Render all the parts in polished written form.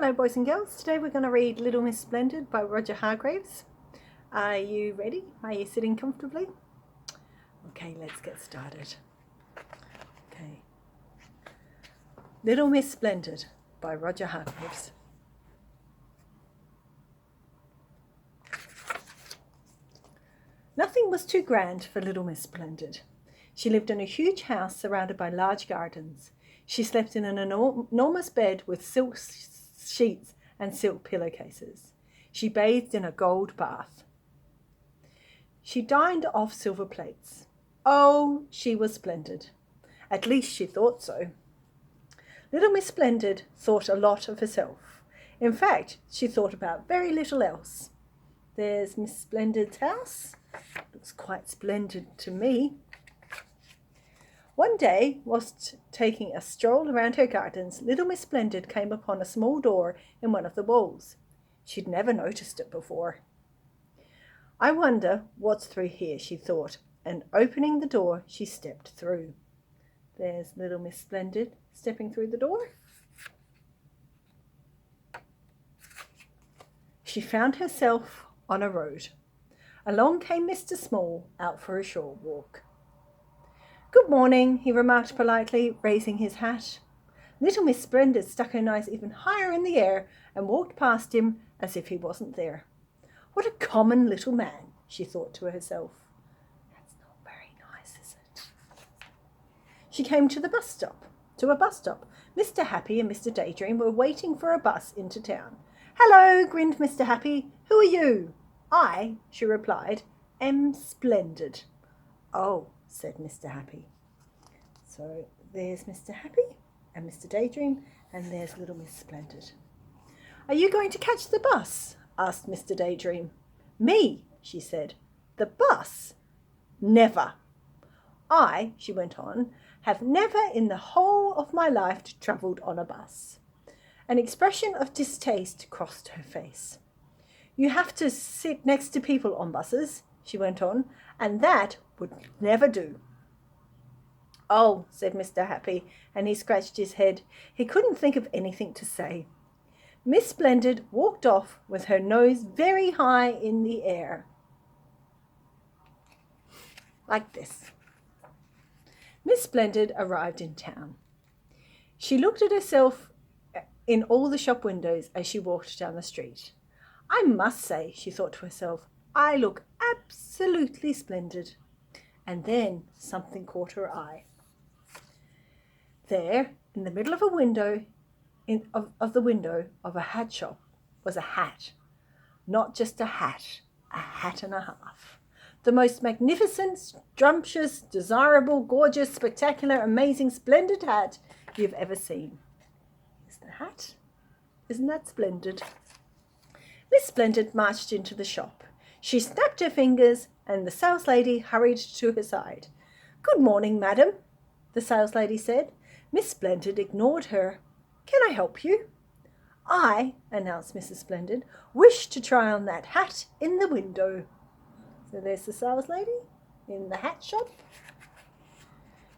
Hello boys and girls, today we're going to read Little Miss Splendid by Roger Hargreaves. Are you ready? Are you sitting comfortably? Okay, let's get started. Okay. Little Miss Splendid by Roger Hargreaves. Nothing was too grand for Little Miss Splendid. She lived in a huge house surrounded by large gardens. She slept in an enormous bed with silk sheets and silk pillowcases. She bathed in a gold bath. She dined off silver plates. Oh, she was splendid. At least she thought so. Little Miss Splendid thought a lot of herself. In fact, she thought about very little else. There's Miss Splendid's house. Looks quite splendid to me. One day, whilst taking a stroll around her gardens, Little Miss Splendid came upon a small door in one of the walls. She'd never noticed it before. I wonder what's through here, she thought, and opening the door, she stepped through. There's Little Miss Splendid stepping through the door. She found herself on a road. Along came Mr. Small, out for a short walk. "Good morning," he remarked politely, raising his hat. Little Miss Splendid stuck her nose even higher in the air and walked past him as if he wasn't there. What a common little man, she thought to herself. That's not very nice, is it? She came to a bus stop. Mr. Happy and Mr. Daydream were waiting for a bus into town. "Hello," grinned Mr. Happy. "Who are you?" "I," she replied, "am Splendid." "Oh," said Mr. Happy. So there's Mr. Happy and Mr. Daydream, and there's Little Miss Splendid. "Are you going to catch the bus?" asked Mr. Daydream. "Me," she said. "The bus? Never. I," she went on, "have never in the whole of my life travelled on a bus." An expression of distaste crossed her face. "You have to sit next to people on buses," she went on, "and that would never do." "Oh," said Mr. Happy, and he scratched his head. He couldn't think of anything to say. Miss Splendid walked off with her nose very high in the air. Like this. Miss Splendid arrived in town. She looked at herself in all the shop windows as she walked down the street. "I must say," she thought to herself, "I look absolutely splendid." And then something caught her eye. There, in the middle of a window, of the window of a hat shop, was a hat. Not just a hat and a half. The most magnificent, scrumptious, desirable, gorgeous, spectacular, amazing, splendid hat you've ever seen. Is the hat? Isn't that splendid? Miss Splendid marched into the shop. She snapped her fingers, and the saleslady hurried to her side. "Good morning, madam," the saleslady said. Miss Splendid ignored her. "Can I help you?" "I," announced Mrs. Splendid, "wish to try on that hat in the window." So there's the saleslady in the hat shop.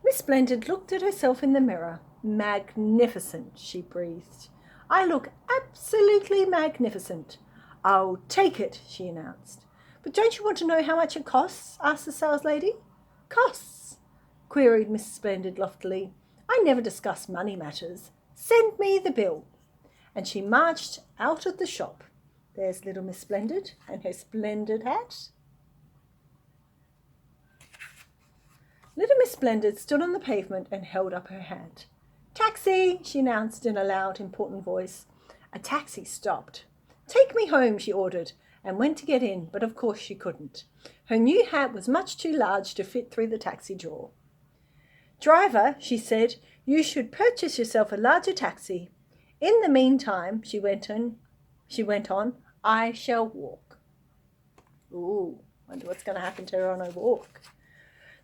Miss Splendid looked at herself in the mirror. "Magnificent," she breathed. "I look absolutely magnificent." "I'll take it," she announced. "But don't you want to know how much it costs?" asked the saleslady. "Costs?" queried Miss Splendid loftily. "I never discuss money matters. Send me the bill." And she marched out of the shop. There's Little Miss Splendid and her splendid hat. Little Miss Splendid stood on the pavement and held up her hand. "Taxi," she announced in a loud, important voice. A taxi stopped. "Take me home," she ordered, and went to get in, but of course she couldn't. Her new hat was much too large to fit through the taxi door. "Driver," she said, "you should purchase yourself a larger taxi. In the meantime," she went on, "I shall walk." Ooh, wonder what's going to happen to her on her walk.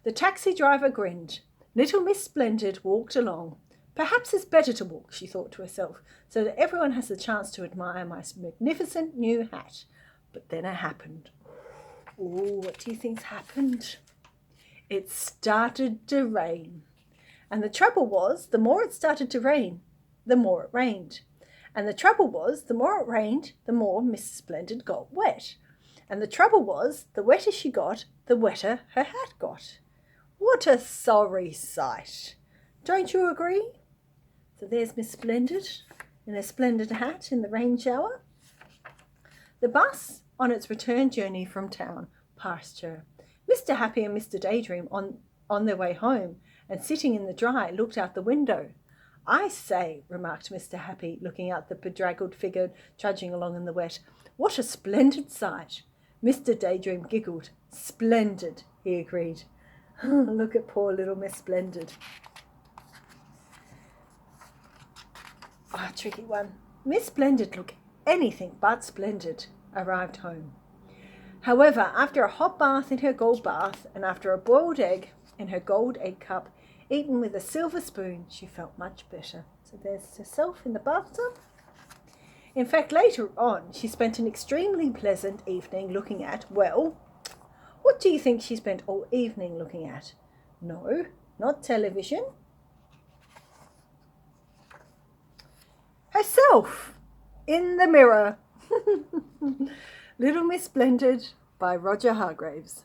The taxi driver grinned. Little Miss Splendid walked along. "Perhaps it's better to walk," she thought to herself, "so that everyone has the chance to admire my magnificent new hat." But then it happened. Ooh, what do you think's happened? It started to rain. And the trouble was, the more it started to rain, the more it rained. And the trouble was, the more it rained, the more Mrs. Splendid got wet. And the trouble was, the wetter she got, the wetter her hat got. What a sorry sight. Don't you agree? So there's Miss Splendid in her splendid hat in the rain shower. The bus, on its return journey from town, passed her. Mr. Happy and Mr. Daydream, on their way home and sitting in the dry, looked out the window. I say, remarked Mr. Happy, looking at the bedraggled figure trudging along in the wet, what a splendid sight. Mr. Daydream giggled. Splendid, he agreed. Look at poor little Miss Splendid. Tricky one. Miss Splendid looked anything but splendid, arrived home. However, after a hot bath in her gold bath and after a boiled egg in her gold egg cup, eaten with a silver spoon, she felt much better. So there's herself in the bathtub. In fact, later on, she spent an extremely pleasant evening looking at, well, what do you think she spent all evening looking at? No, not television. Herself in the mirror. Little Miss Splendid by Roger Hargreaves.